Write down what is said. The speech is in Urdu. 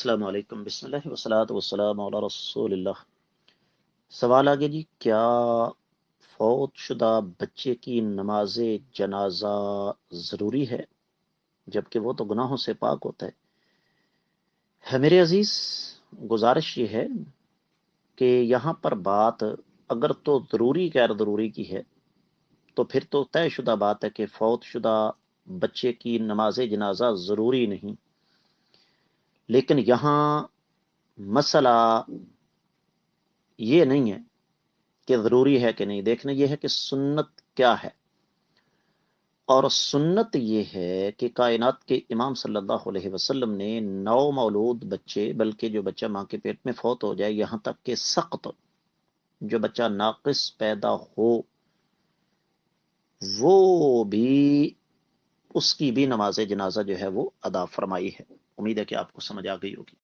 السلام علیکم، بسم اللہ والصلاۃ والسلام علی رسول اللہ۔ سوال آگے جی، کیا فوت شدہ بچے کی نماز جنازہ ضروری ہے جبکہ وہ تو گناہوں سے پاک ہوتا ہے؟ میرے عزیز، گزارش یہ ہے کہ یہاں پر بات اگر تو ضروری غیر ضروری کی ہے تو پھر تو طے شدہ بات ہے کہ فوت شدہ بچے کی نماز جنازہ ضروری نہیں، لیکن یہاں مسئلہ یہ نہیں ہے کہ ضروری ہے کہ نہیں، دیکھنا یہ ہے کہ سنت کیا ہے۔ اور سنت یہ ہے کہ کائنات کے امام صلی اللہ علیہ وسلم نے 9 مولود بچے، بلکہ جو بچہ ماں کے پیٹ میں فوت ہو جائے، یہاں تک کہ سقط جو بچہ ناقص پیدا ہو، وہ بھی اس کی بھی نماز جنازہ جو ہے وہ ادا فرمائی ہے۔ امید ہے کہ آپ کو سمجھ آ گئی ہوگی۔